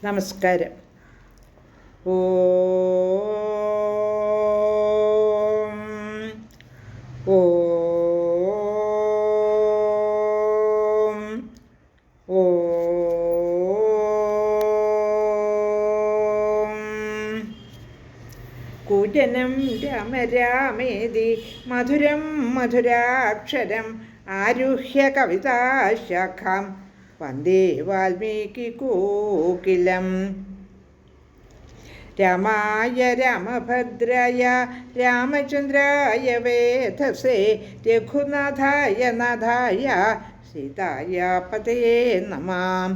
നമസ്കാരം. ഓം ഓം ഓം. കുജനം രാമ രാമേതി മധുരം മധുരാക്ഷരം ആരുഹ്യ കവിതാശാഖാം വന്ദേ വാൽമീകികോകിലം. രാമായ രാമഭദ്രായ രാമചന്ദ്രായ വേധസേ രഘുനാഥായ നാഥായ സീതായ പതയേ നമഃ.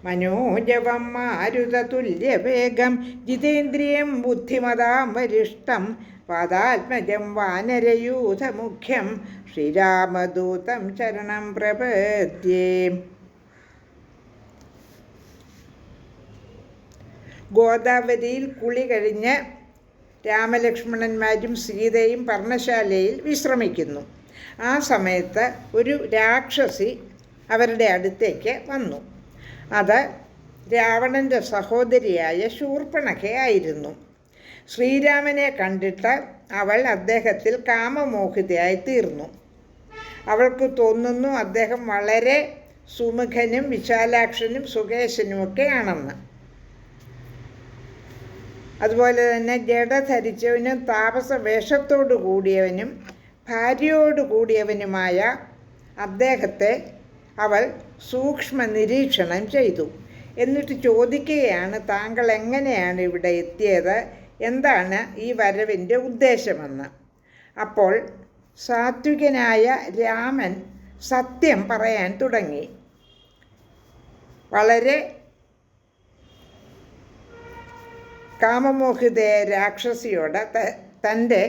മനോജവം മാരുതതുല്യവേഗം ജിതേന്ദ്രിയം ബുദ്ധിമതാം വരിഷ്ടം പാദാത്മജം വാനരയൂഥമുഖ്യം ശ്രീരാമദൂതം ശരണം പ്രപദ്യേ. ഗോദാവരിയിൽ കുളി കഴിഞ്ഞ് രാമലക്ഷ്മണന്മാരും സീതയും പർണശാലയിൽ വിശ്രമിക്കുന്നു. ആ സമയത്ത് ഒരു രാക്ഷസി അവരുടെ അടുത്തേക്ക് വന്നു. അത് രാവണൻ്റെ സഹോദരിയായ ശൂർപ്പണഖയായിരുന്നു. ശ്രീരാമനെ കണ്ടിട്ട് അവൾ അദ്ദേഹത്തിൽ കാമമോഹിതയായി തീർന്നു. അവൾക്ക് തോന്നുന്നു അദ്ദേഹം വളരെ സുമുഖനും വിശാലാക്ഷനും സുകേശനുമൊക്കെയാണെന്ന്. അതുപോലെ തന്നെ ജഡ ധരിച്ചവനും താപസ വേഷത്തോടു കൂടിയവനും ഭാര്യയോടു കൂടിയവനുമായ അദ്ദേഹത്തെ അവൾ സൂക്ഷ്മ നിരീക്ഷണം ചെയ്തു. എന്നിട്ട് ചോദിക്കുകയാണ്, താങ്കൾ എങ്ങനെയാണ് ഇവിടെ എത്തിയത്, എന്താണ് ഈ വരവിൻ്റെ ഉദ്ദേശമെന്ന്. അപ്പോൾ സാത്വികനായ രാമൻ സത്യം പറയാൻ തുടങ്ങി. വളരെ കാമമോഹിതയായ രാക്ഷസിയോട് തൻ്റെ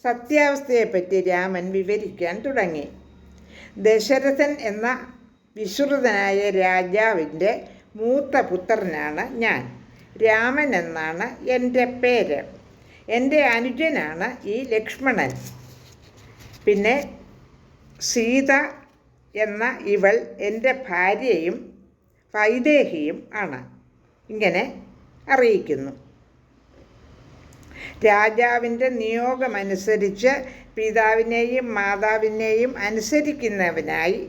സത്യാവസ്ഥയെപ്പറ്റി രാമൻ വിവരിക്കാൻ തുടങ്ങി. ദശരഥൻ എന്ന വിശ്രുതനായ രാജാവിൻ്റെ മൂത്ത പുത്രനാണ് ഞാൻ. രാമൻ എന്നാണ് എൻ്റെ പേര്. എൻ്റെ അനുജനാണ് ഈ ലക്ഷ്മണൻ. പിന്നെ സീത എന്ന ഇവൾ എൻ്റെ ഭാര്യയും വൈദേഹിയും ആണ്. ഇങ്ങനെ അറിയിക്കുന്നു. രാജാവിൻ്റെ നിയോഗമനുസരിച്ച് പിതാവിനെയും മാതാവിനെയും അനുസരിക്കുന്നവനായി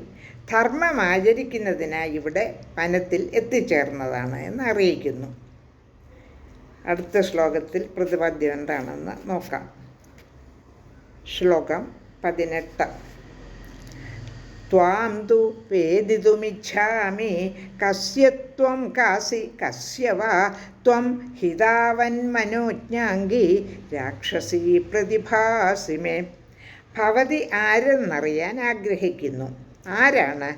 ധർമ്മം ആചരിക്കുന്നതിനായി ഇവിടെ വനത്തിൽ എത്തിച്ചേർന്നതാണ് എന്ന് അറിയിക്കുന്നു. അടുത്ത ശ്ലോകത്തിൽ പ്രതിപാദ്യം എന്താണെന്ന് നോക്കാം. ശ്ലോകം 18. ത്വാം തു വേദിതുമിച്ഛാമി കസ്യ ത്വം കാസി കസ്യ വാ ത്വം ഹിതാവന്മനോജ്ഞാംഗി രാക്ഷസീ പ്രതിഭാസി മേ. ഭവതി ആരെന്നറിയാൻ ആഗ്രഹിക്കുന്നു. ആരാണ്,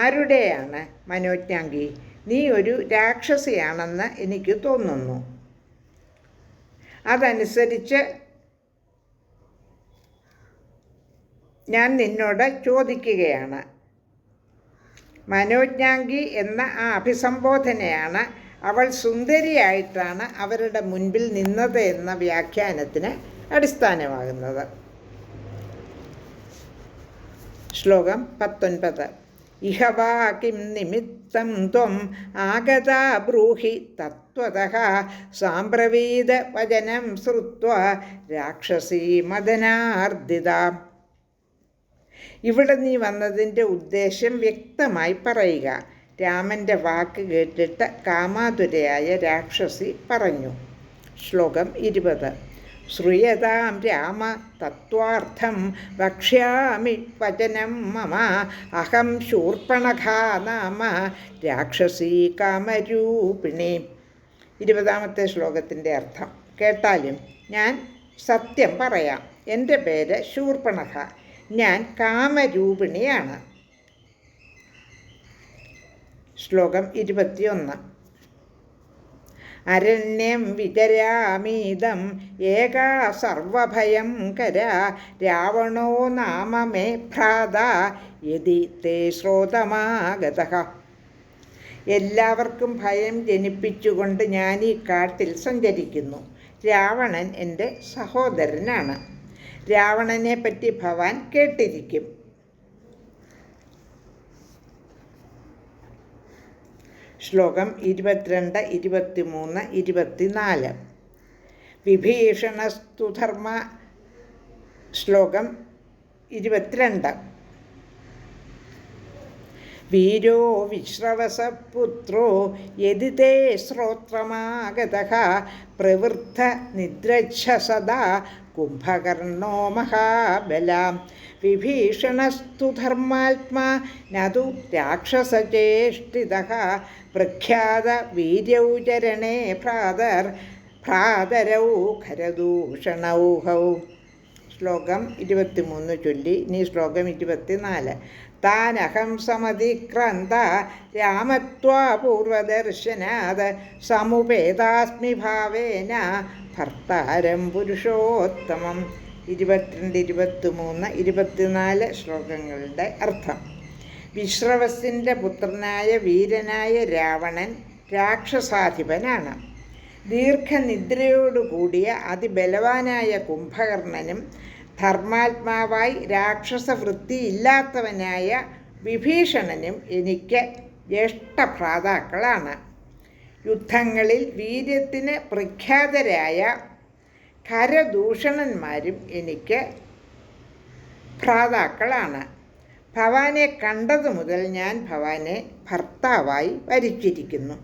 ആരുടെയാണ് മനോജ്ഞാംഗി? നീ ഒരു രാക്ഷസിയാണെന്ന് എനിക്ക് തോന്നുന്നു. അതനുസരിച്ച് ഞാൻ നിന്നോട് ചോദിക്കുകയാണ്. മനോജ്ഞാംഗി എന്ന ആ അഭിസംബോധനയാണ് അവൾ സുന്ദരിയായിട്ടാണ് അവരുടെ മുൻപിൽ നിന്നത് എന്ന വ്യാഖ്യാനത്തിന് അടിസ്ഥാനമാകുന്നത്. ശ്ലോകം 19. ഇഹ വാ കിം നിമിത്തം ത്വം ആഗതാ ബ്രൂഹി തത്വതഃ സാംബ്രവീത വചനം ശ്രുത്വാ രാക്ഷസീ മദനാർദ്ദിത. ഇവിടെ നീ വന്നതിൻ്റെ ഉദ്ദേശം വ്യക്തമായി പറയുക. രാമൻ്റെ വാക്ക് കേട്ടിട്ട് കാമാതുരയായ രാക്ഷസി പറഞ്ഞു. ശ്ലോകം 20. ശ്രൂയതാം രാമ തത്വാർത്ഥം വക്ഷ്യാമി വചനം മമ അഹം ശൂർപ്പണഖാ നാമ രാക്ഷസീ കാമരൂപിണി. 20ാമത്തെ ശ്ലോകത്തിൻ്റെ അർത്ഥം കേട്ടാലും ഞാൻ സത്യം പറയാം. എൻ്റെ പേര് ശൂർപ്പണഖ. ഞാൻ കാമരൂപിണിയാണ്. ശ്ലോകം 21. അരണ്യം വിചരാമീദം ഏകാ സർവഭയങ്കര രാവണോ നാമ മേ ഭ്രാത യതി തേ ശ്രോതമാഗതഃ. എല്ലാവർക്കും ഭയം ജനിപ്പിച്ചുകൊണ്ട് ഞാൻ ഈ കാട്ടിൽ സഞ്ചരിക്കുന്നു. രാവണൻ എൻ്റെ സഹോദരനാണ്. രാവണനെ പറ്റി ഭവാൻ കേട്ടിരിക്കും. ശ്ലോകം 22, 23, 24. വിഭീഷണസ്തു ധർമ്മ. ശ്ലോകം 22. വീരോ വിശ്രവസപുത്രോ യദി തേ ശ്രോത്രമാഗതഃ പ്രവൃദ്ധ നിദ്രച്ഛ സദാ കുംഭകർണോ മഹാബലാം. വിഭീഷണസ്തു ധർമാത്മാ നതു രാക്ഷസചേഷ്ടിതഃ പ്രഖ്യാത വീര്യൗചരണേ ഭ്രാതരൗ ഖരദൂഷണൗഹൗ. ശ്ലോകം 23 ചൊല്ലി. ഇനി ശ്ലോകം 24. താനഹം സമതിക്രാന്ത രാമത്വാ പൂർവദർശനാത് സമുപേതാസ്മി ഭാവേന ഭർത്താരം പുരുഷോത്തമം. 22, 23, 24 ശ്ലോകങ്ങളുടെ അർത്ഥം. വിശ്രവസിൻ്റെ പുത്രനായ വീരനായ രാവണൻ രാക്ഷസാധിപനാണ്. ദീർഘനിദ്രയോടുകൂടിയ അതിബലവാനായ കുംഭകർണനും ധർമാത്മാവായി രാക്ഷസവൃത്തിയില്ലാത്തവനായ വിഭീഷണനും എനിക്ക് ജ്യേഷ്ഠഭ്രാതാക്കളാണ്. യുദ്ധങ്ങളിൽ വീര്യത്തിന് പ്രഖ്യാതരായ ഖരദൂഷണന്മാരും എനിക്ക് ഭ്രാതാക്കളാണ്. ഭവാനെ കണ്ടതു മുതൽ ഞാൻ ഭവാനെ ഭർത്താവായി വരിച്ചിരിക്കുന്നു.